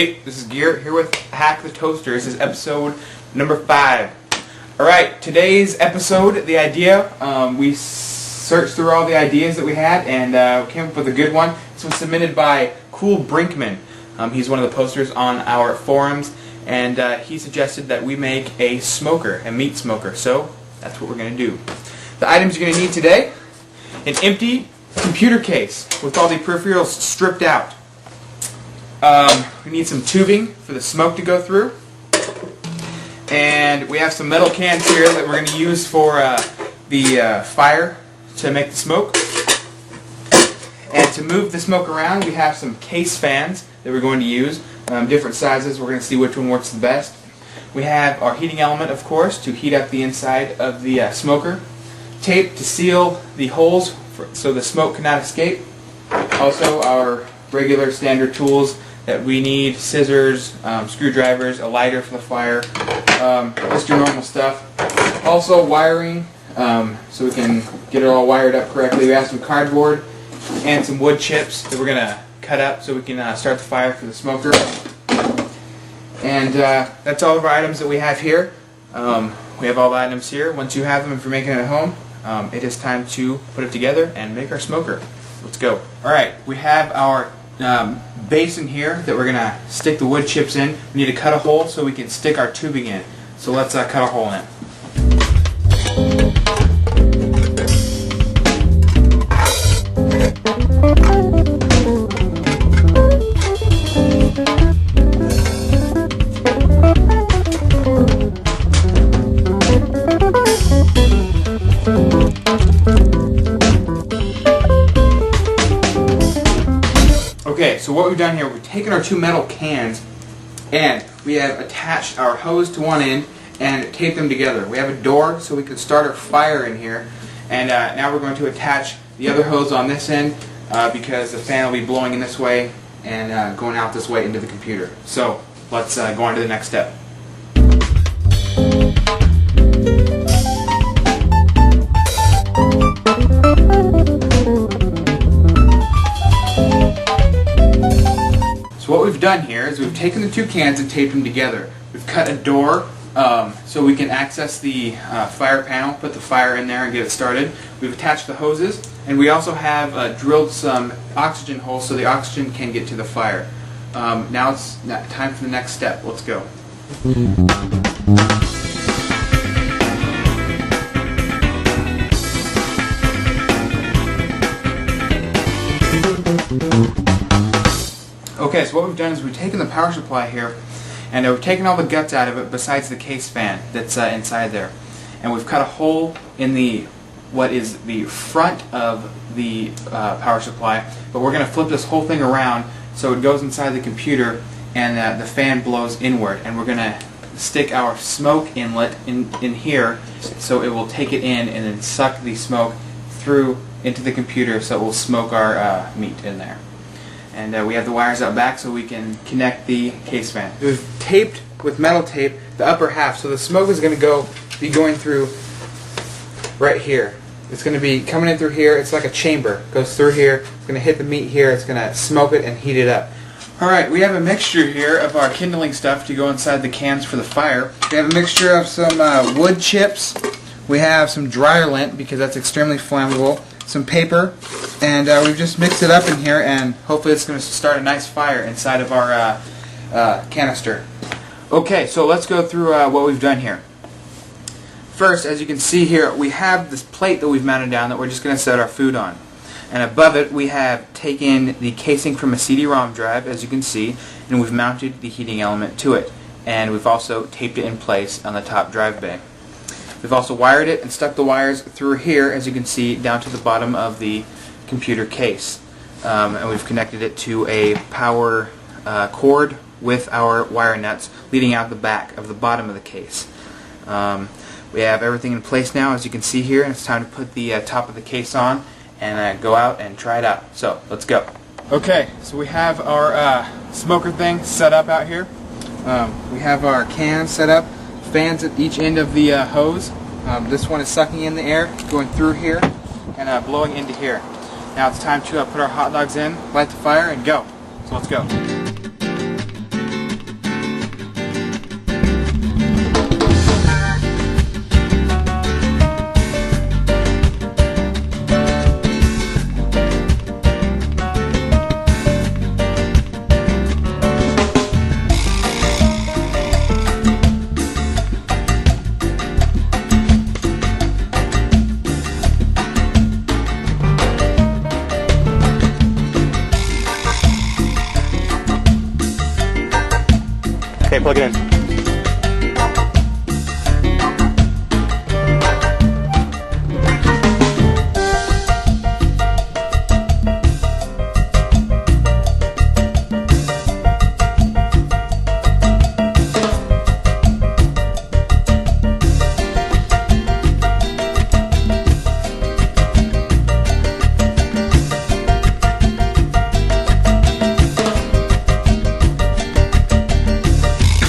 Hey, this is Gear here with Hack the Toaster. This is episode number 5. Alright, today's episode, the idea, we searched through all the ideas that we had and came up with a good one. This was submitted by Cool Brinkman. He's one of the posters on our forums, and he suggested that we make a smoker, a meat smoker. So that's what we're going to do. The items you're going to need today: an empty computer case with all the peripherals stripped out. We need some tubing for the smoke to go through, and we have some metal cans here that we're going to use for the fire to make the smoke. And to move the smoke around, we have some case fans that we're going to use, different sizes. We're going to see which one works the best. We have our heating element, of course, to heat up the inside of the smoker. Tape to seal the holes so the smoke cannot escape. Also, our regular standard tools that we need: scissors, screwdrivers, a lighter for the fire, just your normal stuff. Also wiring, so we can get it all wired up correctly. We have some cardboard and some wood chips that we're going to cut up so we can start the fire for the smoker. And that's all of our items that we have here. We have all the items here. Once you have them, if you're making it at home, it is time to put it together and make our smoker. Let's go. Alright, we have our basin here that we're going to stick the wood chips in. We need to cut a hole so we can stick our tubing in. So let's cut a hole in it. Okay, so what we've done here, we've taken our two metal cans and we have attached our hose to one end and taped them together. We have a door so we can start our fire in here, and now we're going to attach the other hose on this end because the fan will be blowing in this way and going out this way into the computer. So let's go on to the next step. So what we've done here is we've taken the two cans and taped them together. We've cut a door so we can access the fire panel, put the fire in there and get it started. We've attached the hoses, and we also have drilled some oxygen holes so the oxygen can get to the fire. Now it's time for the next step. Let's go. Okay, so what we've done is we've taken the power supply here and we've taken all the guts out of it besides the case fan that's inside there. And we've cut a hole in what is the front of the power supply, but we're going to flip this whole thing around so it goes inside the computer and the fan blows inward. And we're going to stick our smoke inlet in here so it will take it in and then suck the smoke through into the computer so it will smoke our meat in there. And we have the wires out back so we can connect the case fan. We've taped with metal tape the upper half, so the smoke is going to be going through right here. It's going to be coming in through here. It's like a chamber. It goes through here. It's going to hit the meat here. It's going to smoke it and heat it up. Alright, we have a mixture here of our kindling stuff to go inside the cans for the fire. We have a mixture of some wood chips. We have some dryer lint because that's extremely flammable. Some paper, and we've just mixed it up in here, and hopefully it's going to start a nice fire inside of our canister. Okay, so let's go through what we've done here. First, as you can see here, we have this plate that we've mounted down that we're just going to set our food on. And above it we have taken the casing from a CD-ROM drive, as you can see, and we've mounted the heating element to it. And we've also taped it in place on the top drive bay. We've also wired it and stuck the wires through here, as you can see, down to the bottom of the computer case. And we've connected it to a power cord with our wire nuts leading out the back of the bottom of the case. We have everything in place now, as you can see here, and it's time to put the top of the case on and go out and try it out. So let's go. Okay, so we have our smoker thing set up out here. We have our cans set up. Fans at each end of the hose. This one is sucking in the air, going through here, and blowing into here. Now it's time to put our hot dogs in, light the fire, and go. So let's go. plug it in.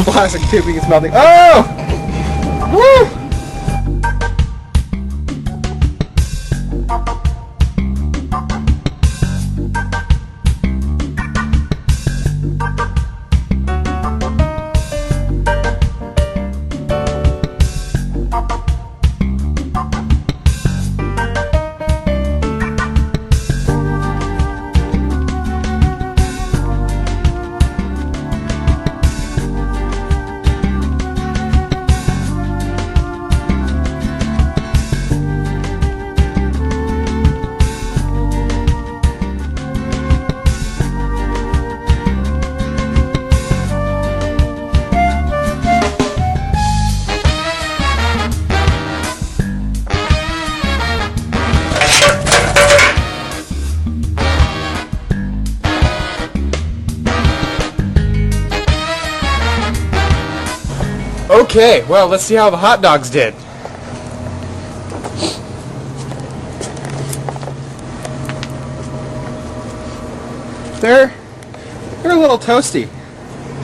Plastic tubing is melting. Oh! Woo! Okay, well, let's see how the hot dogs did. They're a little toasty.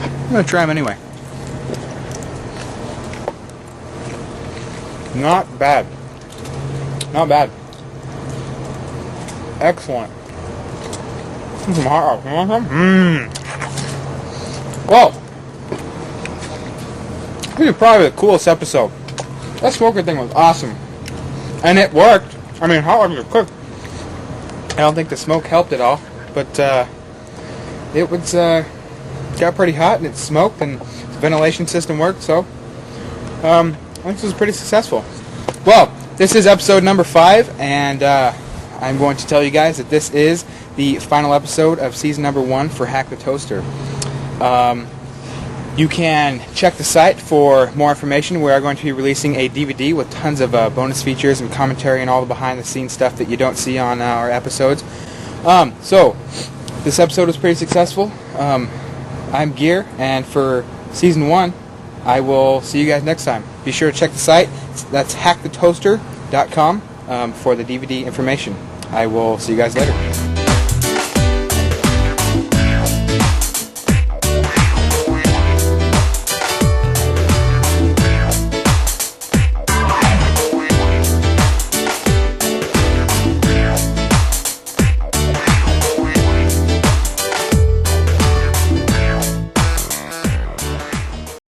I'm gonna try them anyway. Not bad. Not bad. Excellent. Some hot dogs. You want some? Whoa. This is probably the coolest episode. That smoker thing was awesome. And it worked. I mean, hot dogs are cooked. I don't think the smoke helped at all. But it was got pretty hot and it smoked and the ventilation system worked. So I think this was pretty successful. Well, this is episode number 5. And I'm going to tell you guys that this is the final episode of season number 1 for Hack the Toaster. You can check the site for more information. We are going to be releasing a DVD with tons of bonus features and commentary and all the behind-the-scenes stuff that you don't see on our episodes. So, this episode was pretty successful. I'm Gear, and for Season 1, I will see you guys next time. Be sure to check the site. That's hackthetoaster.com for the DVD information. I will see you guys later.